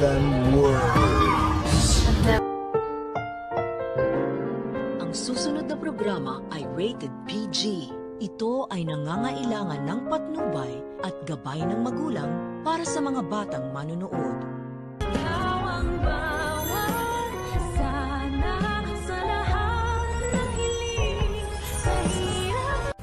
than words. Ang susunod na programa ay rated PG. Ito ay nangangailangan ng patnubay at gabay ng magulang para sa mga batang manunood.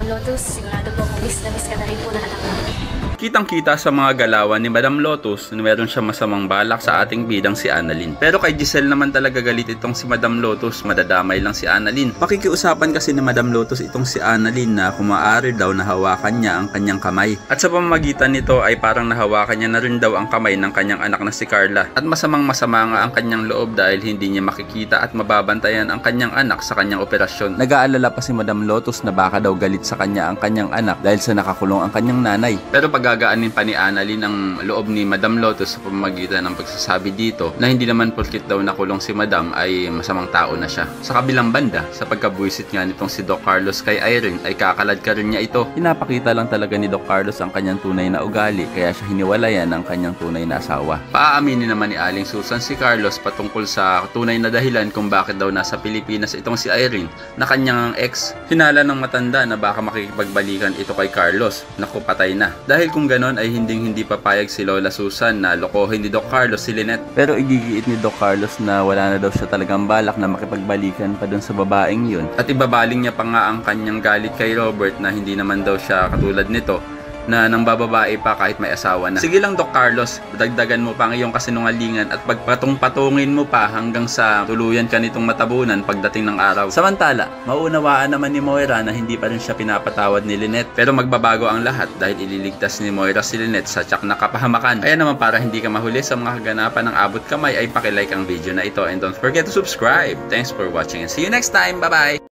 Lotus, sigurado po kung miss ka na rin po ng anak mo. Kitang-kita sa mga galawan ni Madam Lotus na meron siya masamang balak sa ating bidang si Annalyn. Pero kay Giselle naman talaga galit itong si Madam Lotus, madadamay lang si Annalyn. Pakikiusapan kasi ni Madam Lotus itong si Annalyn na kung maaari daw nahawakan niya ang kanyang kamay. At sa pamamagitan nito ay parang nahawakan niya na rin daw ang kamay ng kanyang anak na si Carla. At masamang-masama nga ang kanyang loob dahil hindi niya makikita at mababantayan ang kanyang anak sa kanyang operasyon. Nag-aalala pa si Madam Lotus na baka daw galit sa kanya ang kanyang anak dahil sa nakakulong ang kanyang nanay. Pero gagaanin pa ni Annalyn ang loob ni Madam Lotus sa pamamagitan ng pagsasabi dito na hindi naman porkit daw nakulong si Madam ay masamang tao na siya. Sa kabilang banda, sa pagkabuisit nga nitong si Doc Carlos kay Irene ay kakalad ka rin niya ito. Pinapakita lang talaga ni Doc Carlos ang kanyang tunay na ugali kaya siya hiniwalayan ng kanyang tunay na asawa. Paaaminin naman ni Aling Susan si Carlos patungkol sa tunay na dahilan kung bakit daw nasa Pilipinas itong si Irene na kanyang ex. Hinala ng matanda na baka makikipagbalikan ito kay Carlos. Naku, patay na. Dahil kung ganon ay hindi papayag si Lola Susan na lokohin ni Doc Carlos si Lynette. Pero igigiit ni Doc Carlos na wala na daw siya talagang balak na makipagbalikan pa dun sa babaeng yun. At ibabaling niya pa nga ang kanyang galit kay Robert na hindi naman daw siya katulad nito na nang bababae pa kahit may asawa na. Sige lang Doc Carlos, dagdagan mo pa ang iyong kasinungalingan at pagpatong-patungin mo pa hanggang sa tuluyan ka nitong matabunan pagdating ng araw. Samantala, mauunawaan naman ni Moira na hindi pa rin siya pinapatawad ni Lynette. Pero magbabago ang lahat dahil ililigtas ni Moira si Lynette sa tiyak na kapahamakan. Kaya naman para hindi ka mahuli sa mga kaganapan ng abot kamay ay pakilike ang video na ito and don't forget to subscribe. Thanks for watching and see you next time. Bye-bye!